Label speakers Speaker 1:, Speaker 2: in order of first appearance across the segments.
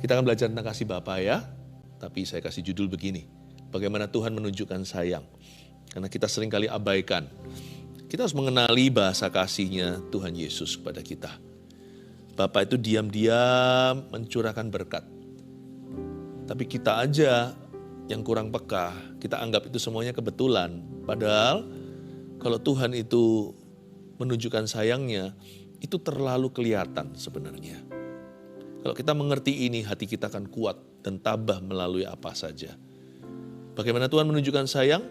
Speaker 1: Kita akan belajar tentang kasih Bapa ya. Tapi saya kasih judul begini. Bagaimana Tuhan menunjukkan sayang. Karena kita seringkali abaikan. Kita harus mengenali bahasa kasihnya Tuhan Yesus kepada kita. Bapa itu diam-diam mencurahkan berkat. Tapi kita aja yang kurang peka. Kita anggap itu semuanya kebetulan. Padahal kalau Tuhan itu menunjukkan sayangnya, itu terlalu kelihatan sebenarnya. Kalau kita mengerti ini, hati kita akan kuat dan tabah melalui apa saja. Bagaimana Tuhan menunjukkan sayang?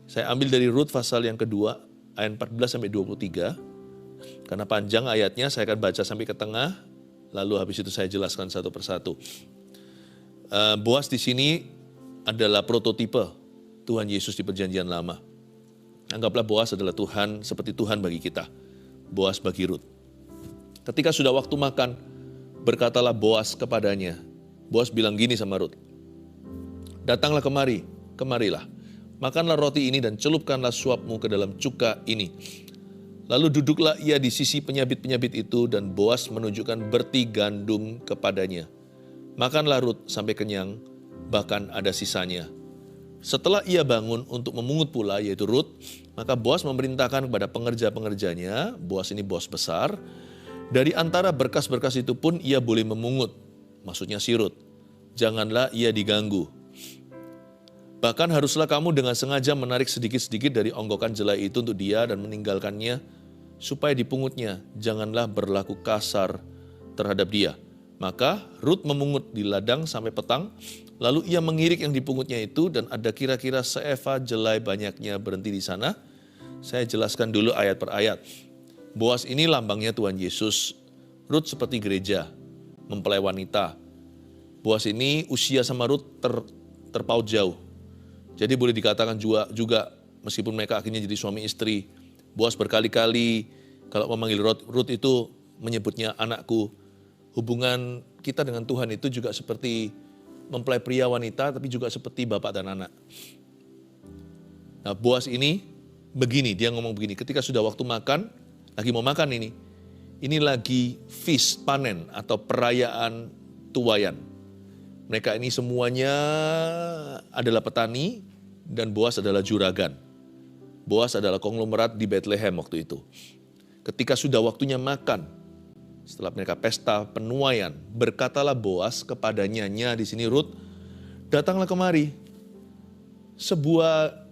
Speaker 1: Saya ambil dari Rut pasal yang kedua, ayat 14-23. Karena panjang ayatnya, saya akan baca sampai ke tengah, lalu habis itu saya jelaskan satu persatu. Boas di sini adalah prototipe Tuhan Yesus di Perjanjian Lama. Anggaplah Boas adalah Tuhan seperti Tuhan bagi kita. Boas bagi Rut. Ketika sudah waktu makan, berkatalah Boas kepadanya. Boas bilang gini sama Rut. Datanglah kemari, kemarilah. Makanlah roti ini dan celupkanlah suapmu ke dalam cuka ini. Lalu duduklah ia di sisi penyabit-penyabit itu dan Boas menunjukkan berti gandum kepadanya. Makanlah Rut sampai kenyang, bahkan ada sisanya. Setelah ia bangun untuk memungut pula, yaitu Rut, maka Boas memerintahkan kepada pengerja-pengerjanya, Boas ini bos besar, dari antara berkas-berkas itu pun ia boleh memungut, maksudnya si Rut. Janganlah ia diganggu. Bahkan haruslah kamu dengan sengaja menarik sedikit-sedikit dari onggokan jelai itu untuk dia dan meninggalkannya, supaya dipungutnya. Janganlah berlaku kasar terhadap dia. Maka Rut memungut di ladang sampai petang, lalu ia mengirik yang dipungutnya itu dan ada kira-kira seeva jelai banyaknya berhenti di sana. Saya jelaskan dulu ayat per ayat. Boas ini lambangnya Tuhan Yesus. Rut seperti gereja, mempelai wanita. Boas ini usia sama Rut terpaut jauh. Jadi boleh dikatakan juga meskipun mereka akhirnya jadi suami istri. Boas berkali-kali kalau memanggil Rut itu menyebutnya anakku. Hubungan kita dengan Tuhan itu juga seperti mempelai pria wanita, tapi juga seperti bapak dan anak. Nah, Boas ini begini, dia ngomong begini, ketika sudah waktu makan, lagi mau makan ini lagi feast, panen atau perayaan tuayan. Mereka ini semuanya adalah petani dan Boas adalah juragan. Boas adalah konglomerat di Bethlehem waktu itu. Ketika sudah waktunya makan, setelah mereka pesta penuaian, berkatalah Boas kepadanya di sini Rut, datanglah kemari. Sebuah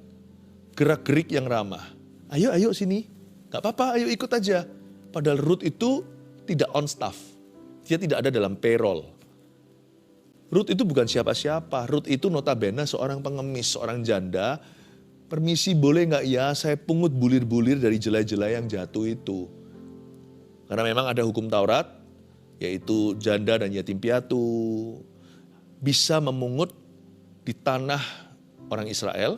Speaker 1: gerak-gerik yang ramah. Ayo sini, gak apa-apa, ayo ikut aja. Padahal Rut itu tidak on staff, dia tidak ada dalam payroll. Rut itu bukan siapa-siapa, Rut itu notabene seorang pengemis, seorang janda. Permisi boleh gak ya saya pungut bulir-bulir dari jelai-jelai yang jatuh itu. Karena memang ada hukum Taurat, yaitu janda dan yatim piatu bisa memungut di tanah orang Israel.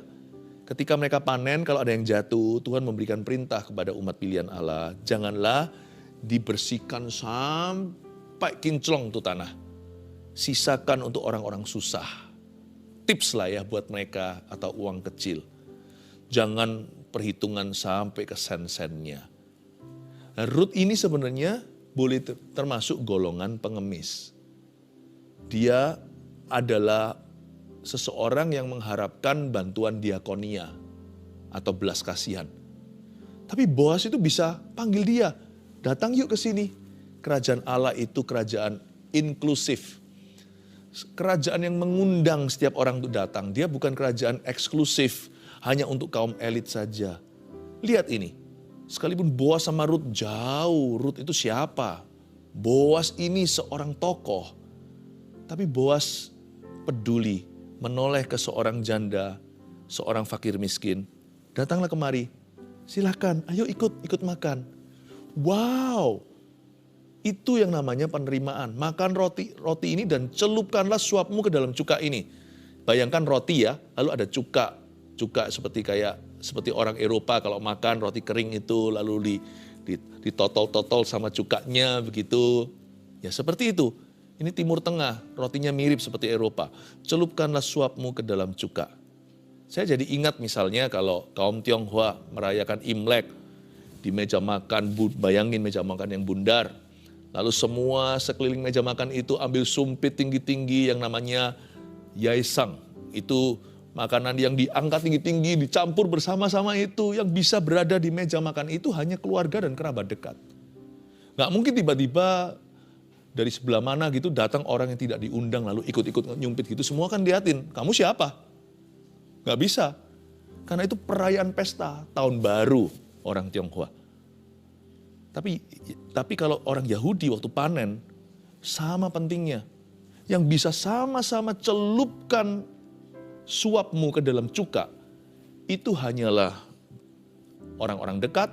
Speaker 1: Ketika mereka panen, kalau ada yang jatuh, Tuhan memberikan perintah kepada umat pilihan Allah. Janganlah dibersihkan sampai kinclong tuh tanah. Sisakan untuk orang-orang susah. Tips lah ya buat mereka atau uang kecil. Jangan perhitungan sampai ke sen-sennya. Nah, Rut ini sebenarnya boleh termasuk golongan pengemis. Dia adalah seseorang yang mengharapkan bantuan diakonia atau belas kasihan. Tapi Boas itu bisa panggil dia, datang yuk ke sini. Kerajaan Allah itu kerajaan inklusif. Kerajaan yang mengundang setiap orang untuk datang. Dia bukan kerajaan eksklusif, hanya untuk kaum elit saja. Lihat ini, sekalipun Boas sama Rut jauh, Rut itu siapa? Boas ini seorang tokoh. Tapi Boas peduli menoleh ke seorang janda, seorang fakir miskin. Datanglah kemari, silakan, ayo ikut makan. Wow, itu yang namanya penerimaan. Makan roti ini dan celupkanlah suapmu ke dalam cuka ini. Bayangkan roti ya, lalu ada cuka seperti orang Eropa kalau makan roti kering itu lalu ditotol-totol sama cukanya begitu. Ya seperti itu. Ini Timur Tengah, rotinya mirip seperti Eropa. Celupkanlah suapmu ke dalam cuka. Saya jadi ingat misalnya kalau kaum Tionghoa merayakan Imlek di meja makan, bayangin meja makan yang bundar. Lalu semua sekeliling meja makan itu ambil sumpit tinggi-tinggi yang namanya yaesang. Itu makanan yang diangkat tinggi-tinggi, dicampur bersama-sama itu. Yang bisa berada di meja makan itu hanya keluarga dan kerabat dekat. Nggak mungkin tiba-tiba dari sebelah mana gitu datang orang yang tidak diundang lalu ikut-ikut nyumpit gitu. Semua kan liatin, kamu siapa? Nggak bisa. Karena itu perayaan pesta tahun baru orang Tionghoa. Tapi kalau orang Yahudi waktu panen, sama pentingnya. Yang bisa sama-sama celupkan suapmu ke dalam cuka, itu hanyalah orang-orang dekat,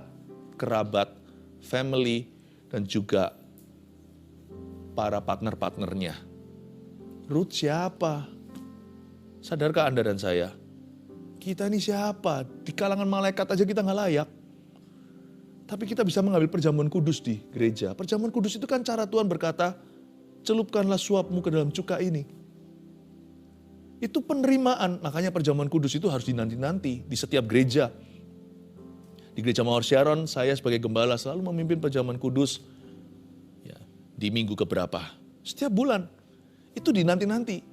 Speaker 1: kerabat, family, dan juga para partner-partnernya. Ruth siapa? Sadarkah Anda dan saya? Kita ini siapa? Di kalangan malaikat aja kita nggak layak. Tapi kita bisa mengambil perjamuan kudus di gereja. Perjamuan kudus itu kan cara Tuhan berkata, celupkanlah suapmu ke dalam cuka ini. Itu penerimaan, makanya perjamuan kudus itu harus dinanti-nanti di setiap gereja. Di gereja Mawar Sharon, saya sebagai gembala selalu memimpin perjamuan kudus ya, di minggu keberapa. Setiap bulan, itu dinanti-nanti.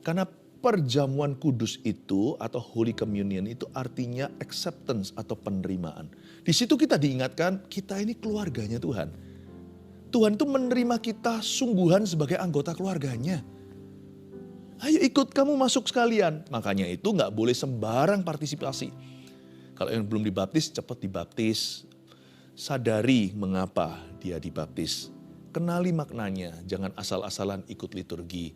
Speaker 1: Karena perjamuan kudus itu atau Holy Communion itu artinya acceptance atau penerimaan. Di situ kita diingatkan kita ini keluarganya Tuhan. Tuhan itu menerima kita sungguhan sebagai anggota keluarganya. Ayo ikut kamu masuk sekalian. Makanya itu nggak boleh sembarang partisipasi. Kalau yang belum dibaptis cepat dibaptis. Sadari mengapa dia dibaptis. Kenali maknanya, jangan asal-asalan ikut liturgi.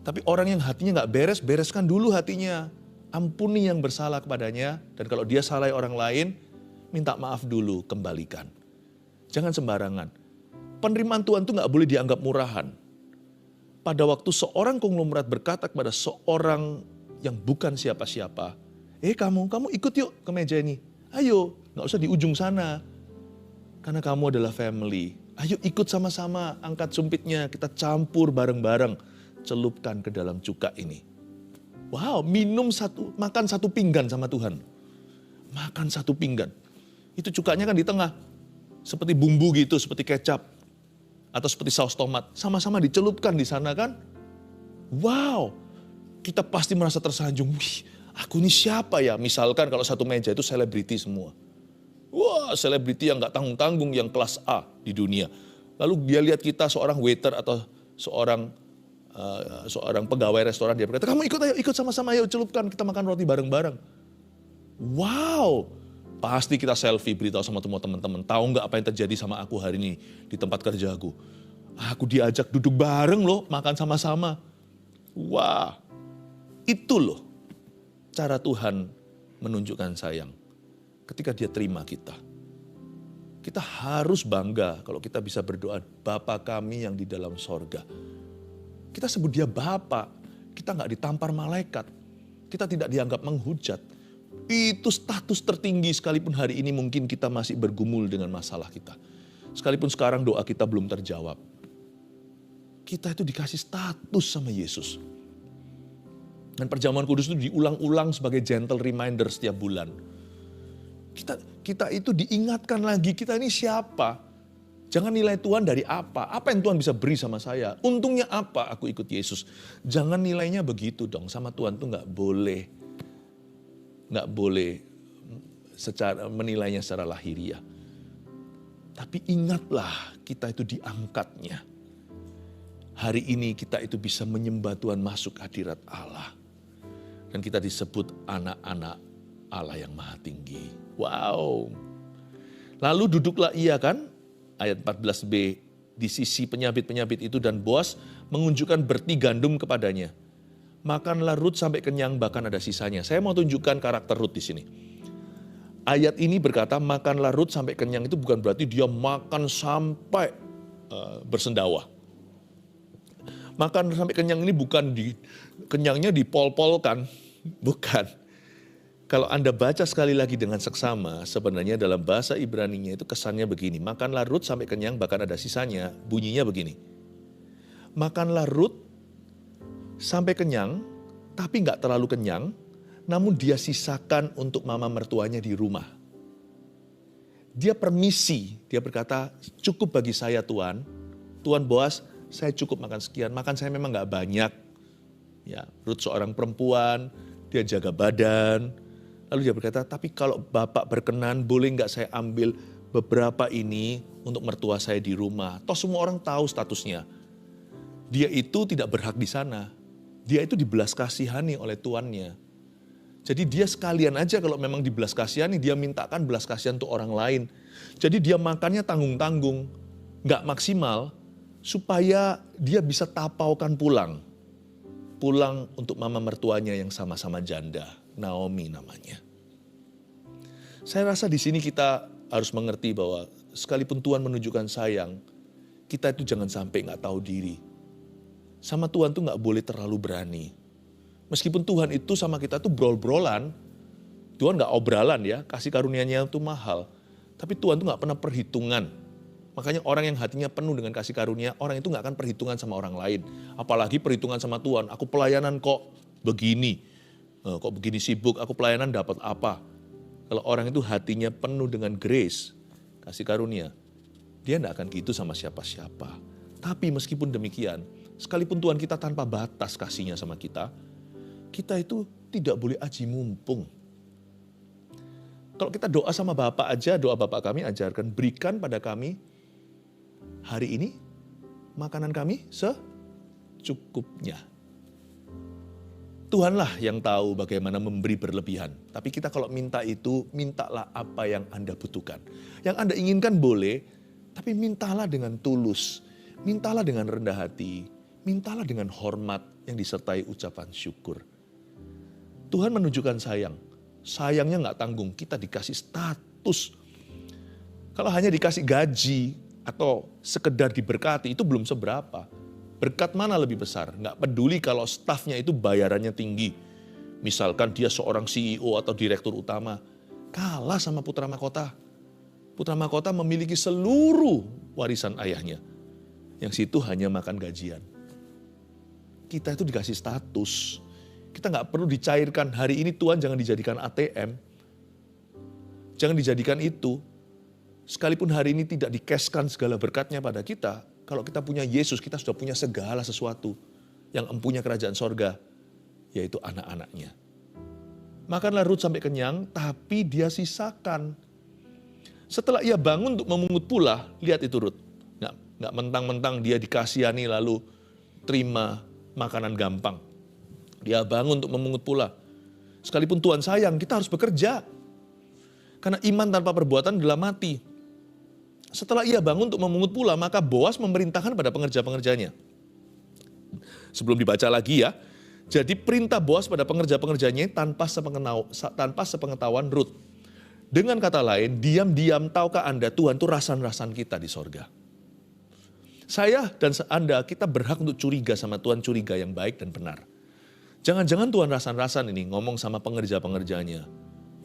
Speaker 1: Tapi orang yang hatinya nggak beres, bereskan dulu hatinya. Ampuni yang bersalah kepadanya. Dan kalau dia salah orang lain, minta maaf dulu, kembalikan. Jangan sembarangan. Penerimaan Tuhan itu nggak boleh dianggap murahan. Pada waktu seorang konglomerat berkata kepada seorang yang bukan siapa-siapa, kamu ikut yuk ke meja ini. Ayo, nggak usah di ujung sana. Karena kamu adalah family. Ayo ikut sama-sama, angkat sumpitnya, kita campur bareng-bareng. Celupkan ke dalam cuka ini. Wow, makan satu pinggan sama Tuhan. Makan satu pinggan. Itu cukanya kan di tengah. Seperti bumbu gitu, seperti kecap. Atau seperti saus tomat. Sama-sama dicelupkan di sana kan. Wow, kita pasti merasa tersanjung. Wih, aku ini siapa ya? Misalkan kalau satu meja itu selebriti semua. Wah, selebriti yang gak tanggung-tanggung, yang kelas A di dunia. Lalu dia lihat kita seorang waiter atau seorang pegawai restoran, dia berkata, kamu ikut sama-sama, ayo celupkan, kita makan roti bareng-bareng. Wow, pasti kita selfie, beritahu sama teman-teman, tahu nggak apa yang terjadi sama aku hari ini di tempat kerjaku. Aku diajak duduk bareng loh, makan sama-sama. Wah, itu loh cara Tuhan menunjukkan sayang. Ketika dia terima kita. Kita harus bangga kalau kita bisa berdoa, Bapa kami yang di dalam sorga. Kita sebut dia Bapa, kita nggak ditampar malaikat, kita tidak dianggap menghujat. Itu status tertinggi sekalipun hari ini mungkin kita masih bergumul dengan masalah kita. Sekalipun sekarang doa kita belum terjawab. Kita itu dikasih status sama Yesus. Dan perjamuan kudus itu diulang-ulang sebagai gentle reminder setiap bulan. Kita itu diingatkan lagi, kita ini siapa? Jangan nilai Tuhan dari apa yang Tuhan bisa beri sama saya. Untungnya apa aku ikut Yesus. Jangan nilainya begitu dong, sama Tuhan tuh nggak boleh menilainya secara lahiriah. Tapi ingatlah kita itu diangkatnya. Hari ini kita itu bisa menyembah Tuhan masuk hadirat Allah. Dan kita disebut anak-anak Allah yang maha tinggi. Wow. Lalu duduklah ia kan, ayat 14b, di sisi penyabit-penyabit itu dan Boas mengunjukkan berti gandum kepadanya. Makanlah Rut sampai kenyang, bahkan ada sisanya. Saya mau tunjukkan karakter Rut di sini. Ayat ini berkata makanlah Rut sampai kenyang itu bukan berarti dia makan sampai bersendawa. Makan sampai kenyang ini bukan kenyangnya dipol-polkan, bukan. Kalau Anda baca sekali lagi dengan seksama, sebenarnya dalam bahasa Ibrani-nya itu kesannya begini. Makanlah Rut sampai kenyang, bahkan ada sisanya. Bunyinya begini. Makanlah Rut sampai kenyang, tapi nggak terlalu kenyang. Namun dia sisakan untuk mama mertuanya di rumah. dia permisi, dia berkata, cukup bagi saya Tuan. Tuan Boas, saya cukup makan sekian, makan saya memang gak banyak. Ya, Ruth seorang perempuan, dia jaga badan. Lalu dia berkata, tapi kalau Bapak berkenan, boleh gak saya ambil beberapa ini untuk mertua saya di rumah. Toh semua orang tahu statusnya. Dia itu tidak berhak di sana. Dia itu dibelas kasihani oleh tuannya. Jadi dia sekalian aja kalau memang dibelas kasihani, dia mintakan belas kasihan untuk orang lain. Jadi dia makannya tanggung-tanggung, gak maksimal, supaya dia bisa tapaukan pulang. Pulang untuk mama mertuanya yang sama-sama janda, Naomi namanya. Saya rasa di sini kita harus mengerti bahwa sekalipun Tuhan menunjukkan sayang, kita itu jangan sampai gak tahu diri. Sama Tuhan tuh gak boleh terlalu berani. Meskipun Tuhan itu sama kita tuh brol-brolan, Tuhan gak obralan ya, kasih karunia-Nya itu mahal. Tapi Tuhan tuh gak pernah perhitungan. Makanya orang yang hatinya penuh dengan kasih karunia, orang itu gak akan perhitungan sama orang lain. Apalagi perhitungan sama Tuhan, aku pelayanan kok begini, kok begini sibuk, aku pelayanan dapat apa. Kalau orang itu hatinya penuh dengan grace, kasih karunia, dia gak akan gitu sama siapa-siapa. Tapi meskipun demikian, sekalipun Tuhan kita tanpa batas kasihnya sama kita itu tidak boleh aji mumpung. Kalau kita doa sama Bapak aja, doa Bapak kami ajarkan, berikan pada kami hari ini makanan kami secukupnya. Tuhanlah yang tahu bagaimana memberi berlebihan. Tapi kita kalau minta itu, mintalah apa yang Anda butuhkan. Yang Anda inginkan boleh, tapi mintalah dengan tulus. Mintalah dengan rendah hati. Mintalah dengan hormat yang disertai ucapan syukur. Tuhan menunjukkan sayang. Sayangnya gak tanggung, kita dikasih status. Kalau hanya dikasih gaji atau sekedar diberkati, itu belum seberapa. Berkat mana lebih besar? Gak peduli kalau stafnya itu bayarannya tinggi. Misalkan dia seorang CEO atau direktur utama. Kalah sama putra mahkota. Putra mahkota memiliki seluruh warisan ayahnya. Yang situ hanya makan gajian. Kita itu dikasih status. Kita gak perlu dicairkan, hari ini Tuhan jangan dijadikan ATM. Jangan dijadikan itu. Sekalipun hari ini tidak dikeskan segala berkatnya pada kita, kalau kita punya Yesus, kita sudah punya segala sesuatu yang empunya kerajaan sorga, yaitu anak-anaknya. Makanlah Ruth sampai kenyang, tapi dia sisakan. Setelah ia bangun untuk memungut pula, lihat itu Ruth. Nggak mentang-mentang dia dikasihani lalu terima makanan gampang. Dia bangun untuk memungut pula. Sekalipun Tuhan sayang, kita harus bekerja. Karena iman tanpa perbuatan adalah mati. Setelah ia bangun untuk memungut pula, maka Boas memerintahkan pada pengerja-pengerjanya. Sebelum dibaca lagi ya. Jadi perintah Boas pada pengerja-pengerjanya tanpa sepengetahuan Ruth. Dengan kata lain, diam-diam tahukah Anda Tuhan itu rasan-rasan kita di sorga. Saya dan Anda, kita berhak untuk curiga sama Tuhan, curiga yang baik dan benar. Jangan-jangan Tuhan rasan-rasan ini ngomong sama pengerja-pengerjanya.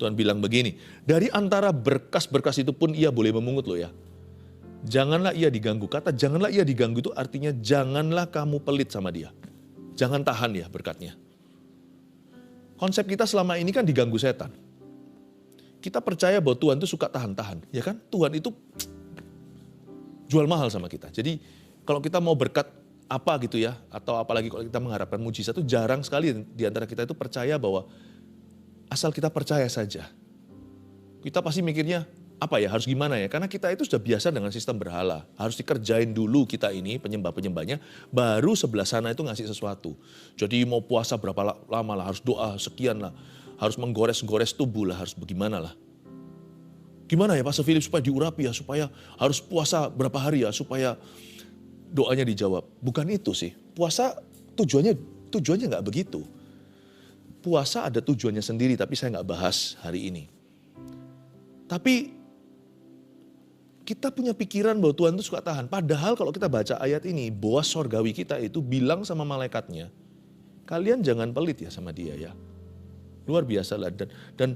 Speaker 1: Tuhan bilang begini, dari antara berkas-berkas itu pun ia boleh memungut loh ya. Janganlah ia diganggu. Kata janganlah ia diganggu itu artinya janganlah kamu pelit sama dia. Jangan tahan ya berkatnya. Konsep kita selama ini kan diganggu setan. Kita percaya bahwa Tuhan itu suka tahan-tahan. Ya kan? Tuhan itu jual mahal sama kita. Jadi kalau kita mau berkat apa gitu ya, atau apalagi kalau kita mengharapkan mujizat itu jarang sekali di antara kita itu percaya bahwa asal kita percaya saja. Kita pasti mikirnya, apa ya, harus gimana ya? Karena kita itu sudah biasa dengan sistem berhala. Harus dikerjain dulu kita ini, penyembah-penyembahnya, baru sebelah sana itu ngasih sesuatu. Jadi mau puasa berapa lama lah, harus doa sekian lah. Harus menggores-gores tubuh lah, harus bagaimana lah. Gimana ya Pastor Philip supaya diurapi ya, supaya harus puasa berapa hari ya, supaya doanya dijawab. Bukan itu sih. Puasa tujuannya nggak begitu. Puasa ada tujuannya sendiri, tapi saya nggak bahas hari ini. Tapi kita punya pikiran bahwa Tuhan itu suka tahan. Padahal kalau kita baca ayat ini, Boas sorgawi kita itu bilang sama malaikatnya, kalian jangan pelit ya sama dia ya. Luar biasa lah. Dan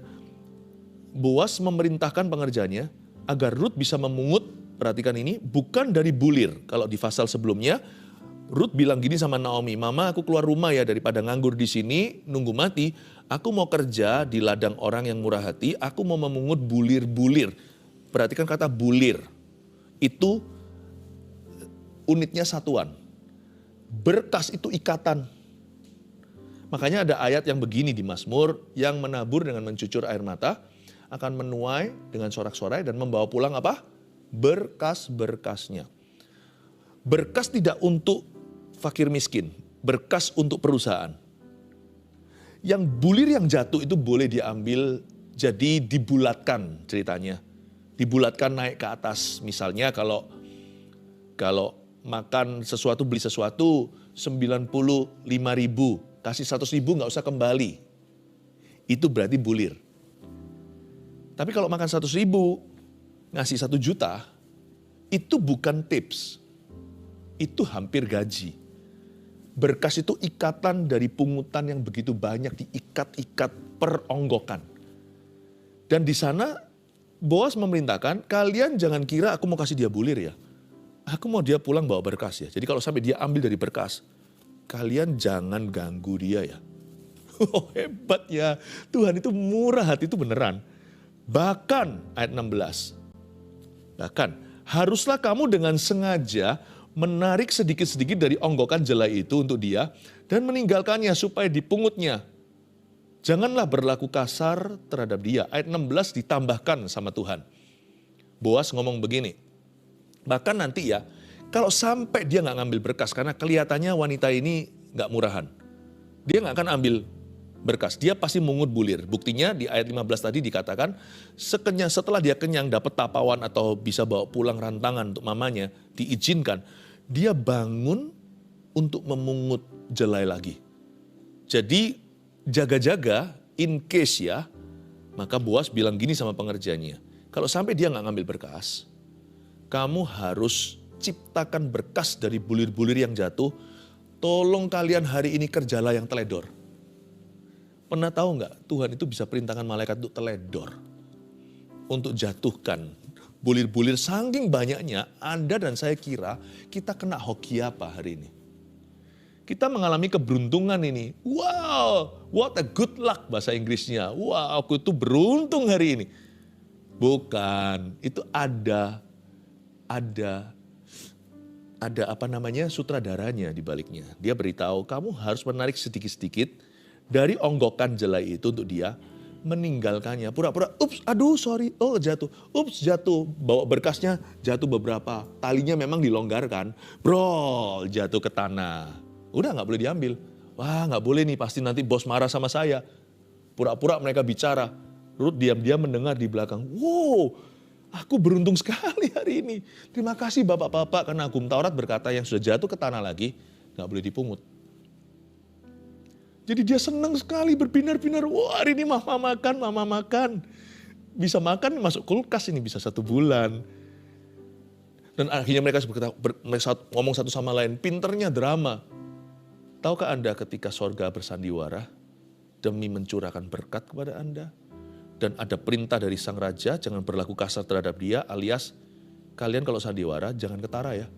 Speaker 1: Boas memerintahkan pengerjanya agar Ruth bisa memungut, perhatikan ini, bukan dari bulir. Kalau di pasal sebelumnya, Ruth bilang gini sama Naomi, Mama aku keluar rumah ya daripada nganggur di sini, nunggu mati. Aku mau kerja di ladang orang yang murah hati, aku mau memungut bulir-bulir. perhatikan kata bulir. Itu unitnya satuan. Berkas itu ikatan. Makanya ada ayat yang begini di Mazmur, yang menabur dengan mencucur air mata, akan menuai dengan sorak-sorai dan membawa pulang apa? Berkas-berkasnya. Berkas tidak untuk fakir miskin, berkas untuk perusahaan. Yang bulir yang jatuh itu boleh diambil, jadi dibulatkan ceritanya. Dibulatkan naik ke atas. Misalnya kalau makan sesuatu, beli sesuatu 95.000, kasih 100.000 nggak usah kembali. Itu berarti bulir. Tapi kalau makan 100.000, ngasih 1 juta, itu bukan tips. Itu hampir gaji. Berkas itu ikatan dari pungutan yang begitu banyak, diikat-ikat peronggokan. Dan di sana Boas memerintahkan, kalian jangan kira aku mau kasih dia bulir ya. Aku mau dia pulang bawa berkas ya. Jadi kalau sampai dia ambil dari berkas, kalian jangan ganggu dia ya. Oh, hebat ya. Tuhan itu murah hati, itu beneran. Bahkan ayat 16. Bahkan haruslah kamu dengan sengaja menarik sedikit-sedikit dari onggokan jelai itu untuk dia dan meninggalkannya supaya dipungutnya. Janganlah berlaku kasar terhadap dia. Ayat 16 ditambahkan sama Tuhan. Boas ngomong begini. Bahkan nanti ya, kalau sampai dia nggak ngambil berkas, karena kelihatannya wanita ini nggak murahan. Dia nggak akan ambil berkas, dia pasti mungut bulir. Buktinya di ayat 15 tadi dikatakan, setelah dia kenyang dapat tapawan atau bisa bawa pulang rantangan untuk mamanya, diizinkan. Dia bangun untuk memungut jelai lagi. Jadi jaga-jaga in case ya, maka Boas bilang gini sama pengerjanya, kalau sampai dia nggak ngambil berkas, kamu harus ciptakan berkas dari bulir-bulir yang jatuh, tolong kalian hari ini kerjalah yang teledor. Pernah tahu nggak Tuhan itu bisa perintahkan malaikat untuk teledor, untuk jatuhkan bulir-bulir saking banyaknya. Anda dan saya kira kita kena hoki apa hari ini? Kita mengalami keberuntungan ini. Wow, what a good luck bahasa Inggrisnya. Wow, aku itu beruntung hari ini. Bukan, itu ada sutradaranya di baliknya. Dia beritahu kamu harus menarik sedikit-sedikit dari onggokan jelai itu untuk dia meninggalkannya. Pura-pura, ups, aduh sorry, oh jatuh, ups jatuh. Bawa berkasnya jatuh beberapa, talinya memang dilonggarkan, bro jatuh ke tanah. Udah gak boleh diambil. Wah gak boleh nih, pasti nanti bos marah sama saya. Pura-pura mereka bicara, Ruth diam-diam mendengar di belakang. Wow, aku beruntung sekali hari ini. Terima kasih bapak-bapak, karena Hukum Taurat berkata yang sudah jatuh ke tanah lagi, gak boleh dipungut. Jadi dia senang sekali berbinar-binar. Wah hari ini mama makan. Bisa makan masuk kulkas ini bisa 1 bulan. Dan akhirnya mereka ngomong satu sama lain. Pinternya drama. Tahukah Anda ketika sorga bersandiwara demi mencurahkan berkat kepada Anda. Dan ada perintah dari sang raja jangan berlaku kasar terhadap dia, alias kalian kalau sandiwara jangan ketara ya.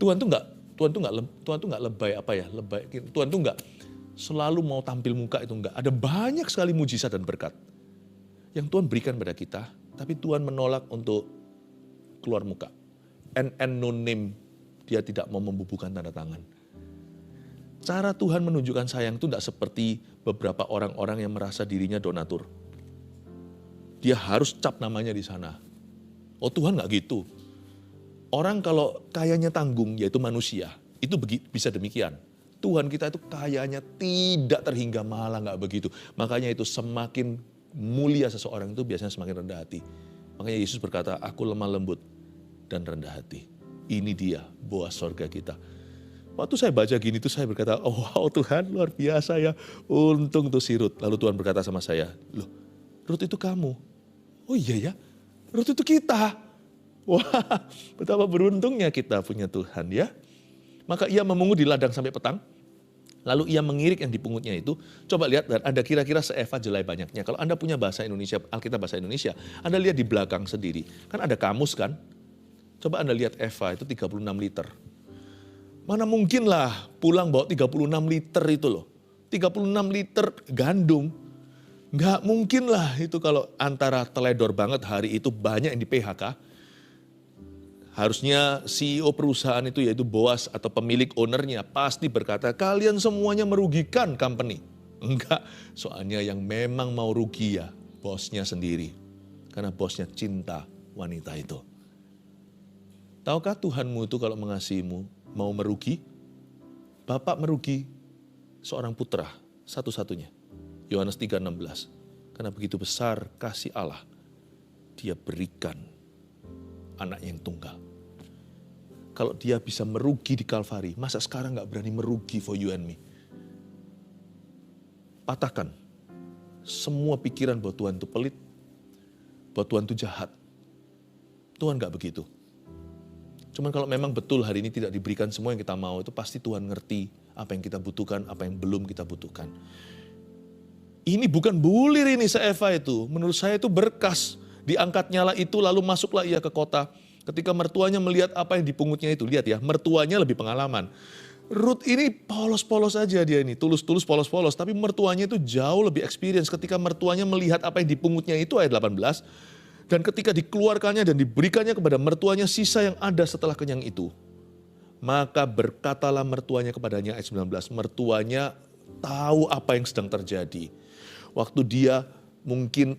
Speaker 1: Tuhan tuh nggak lebay apa ya, Tuhan tuh nggak selalu mau tampil muka, itu enggak. Ada banyak sekali mujizat dan berkat yang Tuhan berikan pada kita, tapi Tuhan menolak untuk keluar muka. No name, dia tidak mau membubuhkan tanda tangan. Cara Tuhan menunjukkan sayang itu tidak seperti beberapa orang-orang yang merasa dirinya donatur. Dia harus cap namanya di sana. Oh Tuhan nggak gitu. Orang kalau kayanya tanggung, yaitu manusia, itu bisa demikian. Tuhan kita itu kayanya tidak terhingga, malah nggak begitu. Makanya itu semakin mulia seseorang itu biasanya semakin rendah hati. Makanya Yesus berkata, aku lemah lembut dan rendah hati. Ini dia Boas sorga kita. Waktu saya baca gini tuh saya berkata, oh wow Tuhan luar biasa ya. Untung tuh si Ruth. Lalu Tuhan berkata sama saya, loh Ruth itu kamu. Oh iya ya, Ruth itu kita. Wah betapa beruntungnya kita punya Tuhan ya. Maka ia memungut di ladang sampai petang. Lalu ia mengirik yang dipungutnya itu. Coba lihat, dan ada kira-kira seeva jelai banyaknya. Kalau Anda punya bahasa Indonesia, Alkitab bahasa Indonesia, Anda lihat di belakang sendiri. Kan ada kamus kan? Coba Anda lihat eva itu 36 liter. Mana mungkin lah pulang bawa 36 liter itu loh. 36 liter gandum. Nggak mungkin lah itu kalau antara teledor banget hari itu banyak yang di PHK. Harusnya CEO perusahaan itu yaitu Boas atau pemilik ownernya pasti berkata kalian semuanya merugikan company. Enggak, soalnya yang memang mau rugi ya bosnya sendiri. Karena bosnya cinta wanita itu. Tahukah Tuhanmu itu kalau mengasihimu mau merugi? Bapak merugi seorang putra satu-satunya. Yohanes 3:16. Karena begitu besar kasih Allah, dia berikan anak yang tunggal. Kalau dia bisa merugi di Kalvari, masa sekarang gak berani merugi for you and me? Patahkan semua pikiran bahwa Tuhan itu pelit, bahwa Tuhan itu jahat. Tuhan gak begitu. Cuman kalau memang betul hari ini tidak diberikan semua yang kita mau, itu pasti Tuhan ngerti apa yang kita butuhkan, apa yang belum kita butuhkan. Ini bukan bulir ini se-Eva itu. Menurut saya itu berkas. Diangkat nyala itu lalu masuklah ia ke kota. Ketika mertuanya melihat apa yang dipungutnya itu. Lihat ya, mertuanya lebih pengalaman. Ruth ini polos-polos aja dia ini. Tulus-tulus polos-polos. Tapi mertuanya itu jauh lebih experience. Ketika mertuanya melihat apa yang dipungutnya itu ayat 18. Dan ketika dikeluarkannya dan diberikannya kepada mertuanya sisa yang ada setelah kenyang itu. Maka berkatalah mertuanya kepadanya ayat 19. Mertuanya tahu apa yang sedang terjadi. Waktu dia mungkin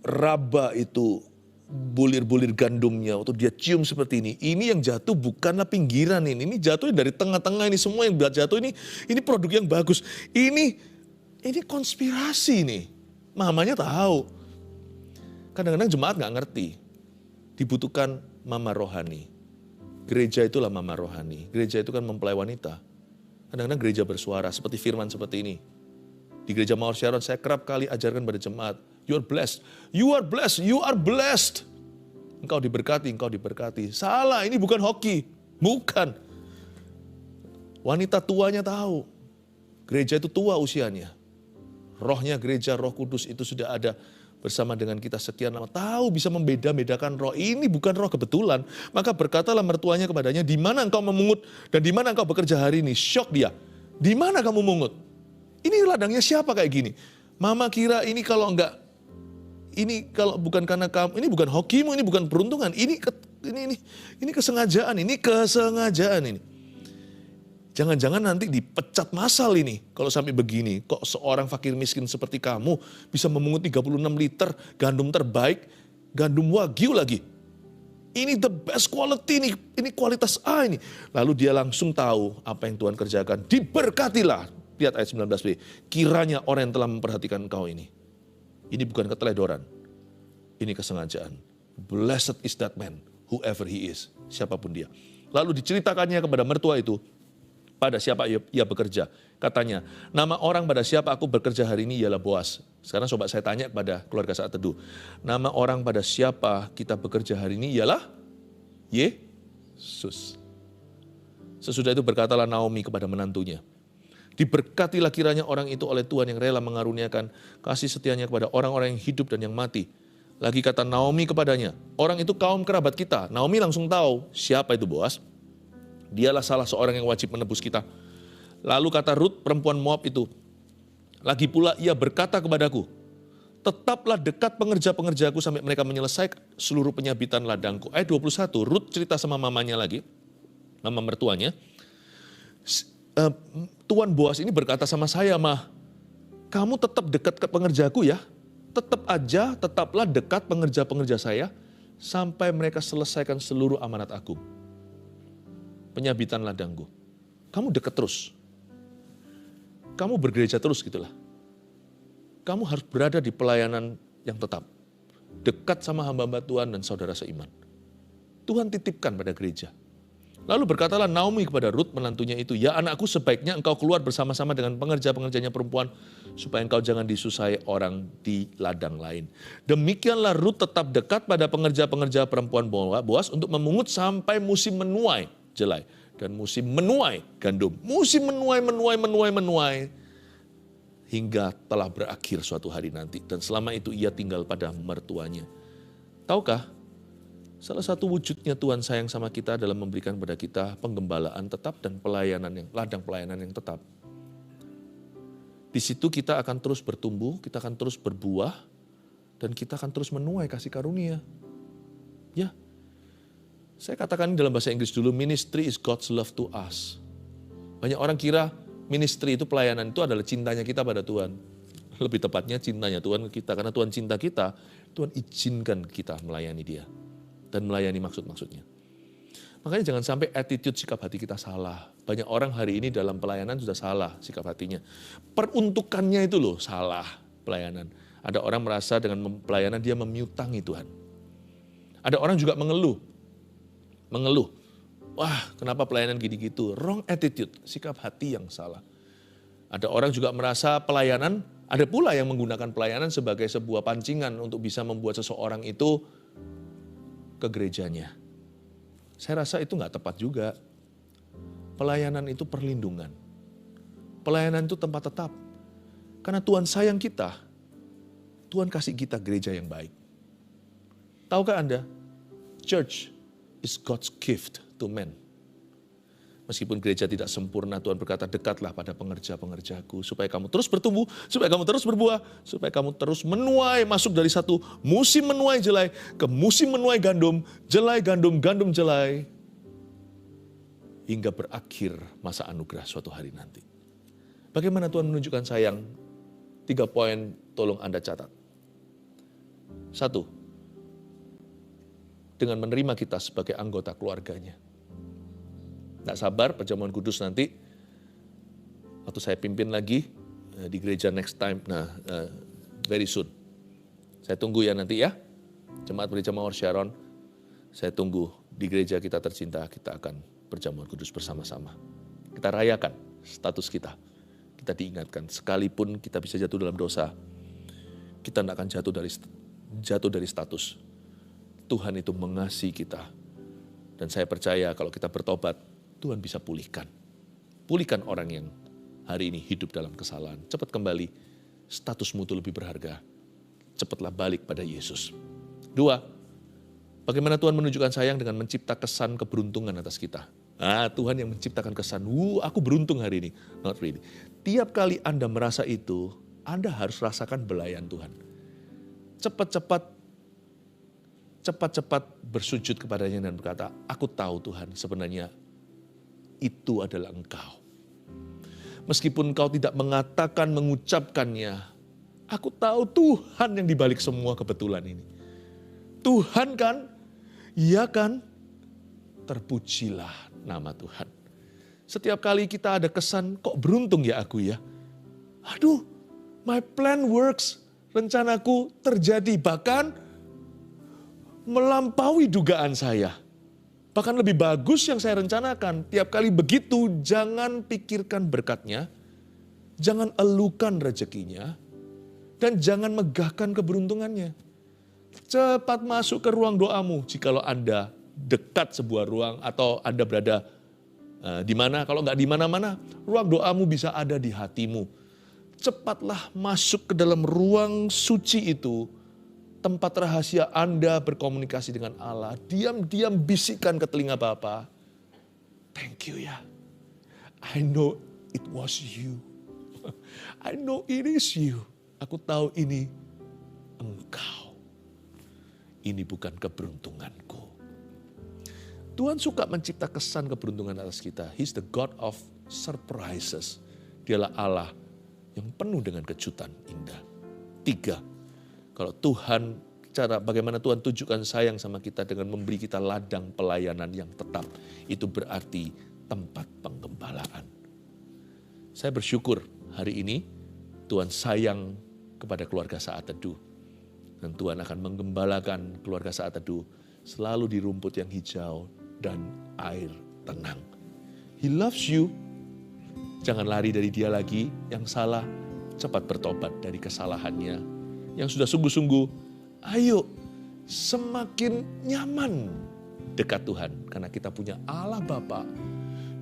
Speaker 1: raba itu bulir-bulir gandumnya, waktu dia cium seperti ini yang jatuh bukanlah pinggiran ini jatuh dari tengah-tengah ini, semua yang jatuh ini produk yang bagus. Ini konspirasi nih, mamanya tahu. Kadang-kadang jemaat gak ngerti, dibutuhkan mama rohani. Gereja itulah mama rohani, gereja itu kan mempelai wanita. Kadang-kadang gereja bersuara seperti firman seperti ini. Di gereja Mawar Sharon saya kerap kali ajarkan pada jemaat, you are blessed, you are blessed, you are blessed. Engkau diberkati, engkau diberkati. Salah, ini bukan hoki, bukan. Wanita tuanya tahu, gereja itu tua usianya. Rohnya gereja, Roh Kudus itu sudah ada bersama dengan kita sekian lama. Tahu bisa membeda-bedakan roh, ini bukan roh kebetulan. Maka berkatalah mertuanya kepadanya, di mana engkau memungut dan di mana engkau bekerja hari ini? Syok dia, di mana kamu mungut? Ini ladangnya siapa kayak gini? Mama kira ini kalau enggak, ini kalau bukan karena kamu, ini bukan hokimu, ini bukan peruntungan, ini kesengajaan, ini kesengajaan ini. Jangan-jangan nanti dipecat massal ini kalau sampai begini. Kok seorang fakir miskin seperti kamu bisa memungut 36 liter gandum terbaik, gandum wagyu lagi. Ini the best quality, ini kualitas A ini. Lalu dia langsung tahu apa yang Tuhan kerjakan. Diberkatilah. Lihat ayat 19b. Kiranya orang yang telah memperhatikan engkau ini. Ini bukan keteledoran. Ini kesengajaan. Blessed is that man, whoever he is. Siapapun dia. Lalu diceritakannya kepada mertua itu. Pada siapa ia bekerja. Katanya, nama orang pada siapa aku bekerja hari ini ialah Boas. Sekarang coba saya tanya kepada keluarga Saat Teduh. Nama orang pada siapa kita bekerja hari ini ialah Yesus. Sesudah itu berkatalah Naomi kepada menantunya. Diberkatilah kiranya orang itu oleh Tuhan yang rela mengaruniakan kasih setianya kepada orang-orang yang hidup dan yang mati. Lagi kata Naomi kepadanya, orang itu kaum kerabat kita. Naomi langsung tahu siapa itu Boas. Dialah salah seorang yang wajib menebus kita. Lalu kata Ruth perempuan Moab itu, lagi pula ia berkata kepadaku, tetaplah dekat pengerja-pengerjaku sampai mereka menyelesaikan seluruh penyabitan ladangku. Ayat 21, Ruth cerita sama mamanya lagi, mama mertuanya. Tuan Boas ini berkata sama saya, Mah, kamu tetap dekat ke pengerjaku ya. Tetaplah dekat pengerja-pengerja saya sampai mereka selesaikan seluruh amanat aku. Penyabitan ladangku. Kamu dekat terus. Kamu bergereja terus gitulah. Kamu harus berada di pelayanan yang tetap. Dekat sama hamba-hamba Tuhan dan saudara seiman. Tuhan titipkan pada gereja. Lalu berkatalah Naomi kepada Ruth menantunya itu, ya anakku sebaiknya engkau keluar bersama-sama dengan pengerja-pengerjanya perempuan, supaya engkau jangan disusahi orang di ladang lain. Demikianlah Ruth tetap dekat pada pengerja-pengerja perempuan Boas untuk memungut sampai musim menuai jelai. Dan musim menuai gandum. Musim menuai. Hingga telah berakhir suatu hari nanti. Dan selama itu ia tinggal pada mertuanya. Tahukah? Salah satu wujudnya Tuhan sayang sama kita adalah memberikan kepada kita penggembalaan tetap dan ladang pelayanan yang tetap. Di situ kita akan terus bertumbuh, kita akan terus berbuah, dan kita akan terus menuai kasih karunia. Ya, saya katakan dalam bahasa Inggris dulu, ministry is God's love to us. Banyak orang kira ministry itu, pelayanan itu adalah cintanya kita pada Tuhan. Lebih tepatnya cintanya Tuhan ke kita, karena Tuhan cinta kita, Tuhan izinkan kita melayani Dia dan melayani maksud-maksudnya. Makanya jangan sampai attitude sikap hati kita salah. Banyak orang hari ini dalam pelayanan sudah salah sikap hatinya. Peruntukannya itu loh salah pelayanan. Ada orang merasa dengan pelayanan dia memiutangi Tuhan. Ada orang juga mengeluh. Wah, kenapa pelayanan gini-gitu? Wrong attitude, sikap hati yang salah. Ada orang juga merasa pelayanan, ada pula yang menggunakan pelayanan sebagai sebuah pancingan untuk bisa membuat seseorang itu ke gerejanya. Saya rasa itu nggak tepat juga. Pelayanan itu perlindungan. Pelayanan itu tempat tetap. Karena Tuhan sayang kita, Tuhan kasih kita gereja yang baik. Tahukah Anda, church is God's gift to men. Meskipun gereja tidak sempurna, Tuhan berkata, dekatlah pada pengerja-pengerjaku, supaya kamu terus bertumbuh, supaya kamu terus berbuah, supaya kamu terus menuai, masuk dari satu musim menuai jelai ke musim menuai gandum, gandum jelai, hingga berakhir masa anugerah suatu hari nanti. Bagaimana Tuhan menunjukkan sayang? 3 poin tolong Anda catat. 1, dengan menerima kita sebagai anggota keluarganya. Nggak sabar perjamuan kudus nanti, waktu saya pimpin lagi di gereja next time, very soon. Saya tunggu ya nanti ya, Jemaat Gereja Mawar Sharon, saya tunggu di gereja kita tercinta, kita akan perjamuan kudus bersama-sama. Kita rayakan status kita, kita diingatkan, sekalipun kita bisa jatuh dalam dosa, kita tidak akan jatuh dari status. Tuhan itu mengasihi kita. Dan saya percaya kalau kita bertobat, Tuhan bisa pulihkan. Pulihkan orang yang hari ini hidup dalam kesalahan. Cepat kembali, statusmu itu lebih berharga. Cepatlah balik pada Yesus. 2, bagaimana Tuhan menunjukkan sayang dengan mencipta kesan keberuntungan atas kita. Tuhan yang menciptakan kesan, aku beruntung hari ini. Not really. Tiap kali Anda merasa itu, Anda harus rasakan belayan Tuhan. Cepat-cepat bersujud kepadanya dan berkata, aku tahu Tuhan sebenarnya itu adalah Engkau. Meskipun Engkau tidak mengatakan, mengucapkannya, aku tahu Tuhan yang dibalik semua kebetulan ini. Tuhan kan? Iya kan? Terpujilah nama Tuhan. Setiap kali kita ada kesan, kok beruntung ya aku ya? Aduh, my plan works. Rencanaku terjadi, bahkan melampaui dugaan saya. Bahkan lebih bagus yang saya rencanakan. Tiap kali begitu, jangan pikirkan berkatnya, jangan elukan rezekinya, dan jangan megahkan keberuntungannya. Cepat masuk ke ruang doamu jikalau Anda dekat sebuah ruang atau Anda berada di mana. Kalau nggak di mana-mana, ruang doamu bisa ada di hatimu. Cepatlah masuk ke dalam ruang suci itu, tempat rahasia Anda berkomunikasi dengan Allah. Diam-diam bisikkan ke telinga Bapa, thank you ya. I know it was you. I know it is you. Aku tahu ini Engkau. Ini bukan keberuntunganku. Tuhan suka mencipta kesan keberuntungan atas kita. He's the God of surprises. Dialah Allah yang penuh dengan kejutan indah. 3, kalau Tuhan, bagaimana Tuhan tunjukkan sayang sama kita dengan memberi kita ladang pelayanan yang tetap. Itu berarti tempat penggembalaan. Saya bersyukur hari ini Tuhan sayang kepada keluarga Saat Teduh. Dan Tuhan akan menggembalakan keluarga Saat Teduh selalu di rumput yang hijau dan air tenang. He loves you. Jangan lari dari dia lagi. Yang salah, cepat bertobat dari kesalahannya. Yang sudah sungguh-sungguh, ayo semakin nyaman dekat Tuhan. Karena kita punya Allah Bapa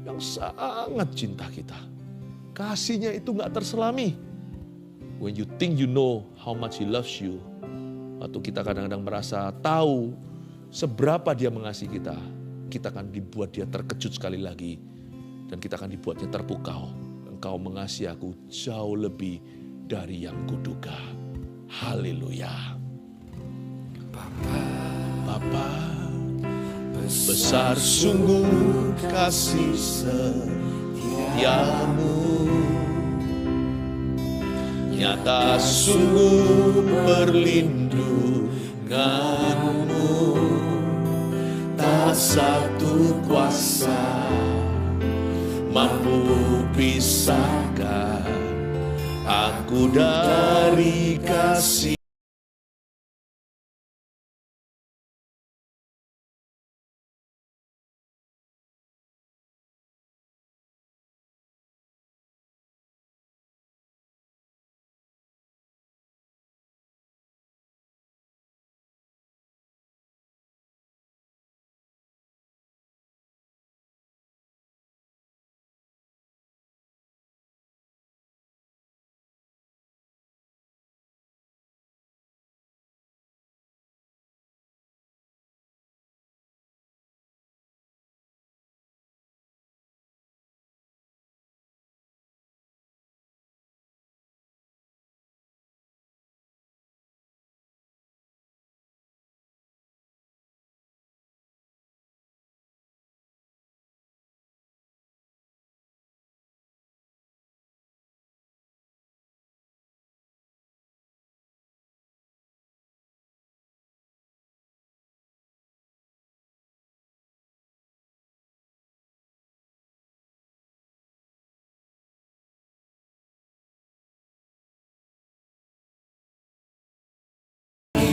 Speaker 1: yang sangat cinta kita. Kasihnya itu gak terselami. When you think you know how much He loves you, waktu kita kadang-kadang merasa tahu seberapa Dia mengasihi kita, kita akan dibuat Dia terkejut sekali lagi. Dan kita akan dibuatnya terpukau. Engkau mengasihi aku jauh lebih dari yang kuduga. Haleluya. Bapa, besar sungguh kasih setiamu, nyata sungguh perlindunganmu, tak satu kuasa mampu pisahkan aku dari kasih.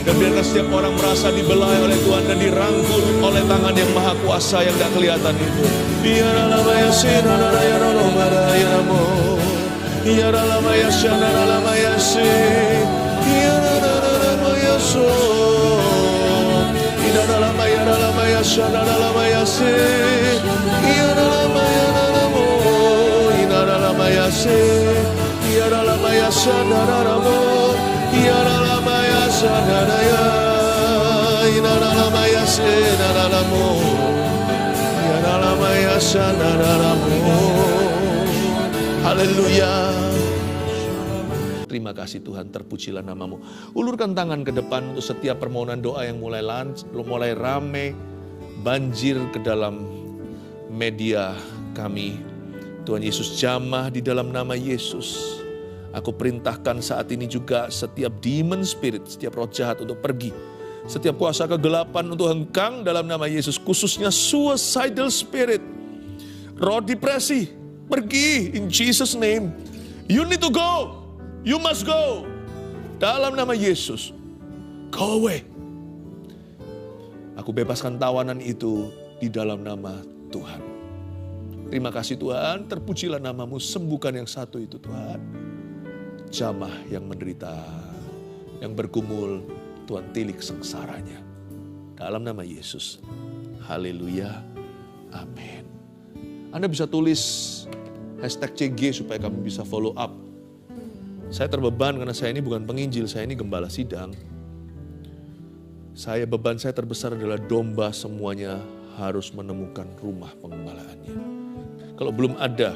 Speaker 1: Dan biarkan setiap orang merasa dibelai oleh Tuhan dan dirangkul oleh tangan yang maha kuasa yang tidak kelihatan itu. Haleluya. Terima kasih Tuhan, terpujilah namamu. Ulurkan tangan ke depan untuk setiap permohonan doa yang mulai rame, banjir ke dalam media kami. Tuhan Yesus, jamah di dalam nama Yesus. Aku perintahkan saat ini juga setiap demon spirit, setiap roh jahat untuk pergi. Setiap kuasa kegelapan untuk hengkang dalam nama Yesus. Khususnya suicidal spirit. Roh depresi, pergi in Jesus name. You need to go. You must go. Dalam nama Yesus. Go away. Aku bebaskan tawanan itu di dalam nama Tuhan. Terima kasih Tuhan, terpujilah namamu, sembuhkan yang satu itu Tuhan. Jamah yang menderita, yang bergumul, Tuhan tilik sengsaranya. Dalam nama Yesus. Haleluya. Amin. Anda bisa tulis #CG supaya kami bisa follow up. Saya terbeban karena saya ini bukan penginjil, saya ini gembala sidang. Beban saya terbesar adalah domba semuanya harus menemukan rumah pengembalaannya. Kalau belum ada,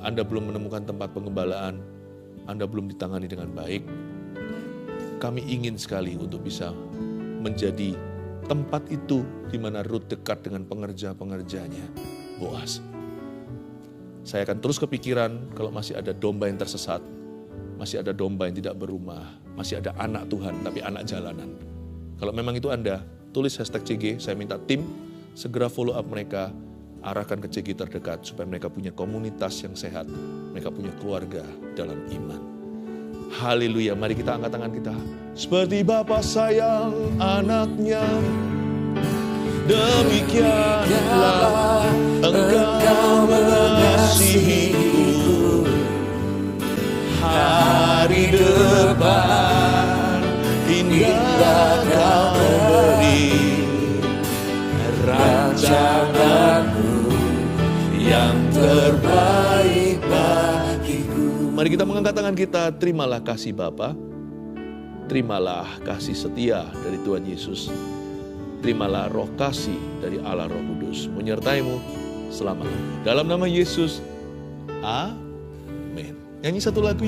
Speaker 1: Anda belum menemukan tempat pengembalaan, Anda belum ditangani dengan baik, kami ingin sekali untuk bisa menjadi tempat itu di mana Ruth dekat dengan pengerja-pengerjanya, Boaz. Saya akan terus kepikiran kalau masih ada domba yang tersesat, masih ada domba yang tidak berumah, masih ada anak Tuhan tapi anak jalanan. Kalau memang itu Anda, tulis #CG, saya minta tim segera follow up mereka, arahkan ke CG terdekat supaya mereka punya komunitas yang sehat, mereka punya keluarga dalam iman. Haleluya, mari kita angkat tangan kita. Seperti Bapa sayang anaknya, demikianlah Engkau mengasihiku. Hari depan indah Kau beri rancanganmu yang terbaik bagiku. Mari kita mengangkat tangan kita, terimalah kasih Bapa, terimalah kasih setia dari Tuhan Yesus, terimalah roh kasih dari Allah Roh Kudus menyertaimu selama. Dalam nama Yesus, Amin. Nyanyi satu lagu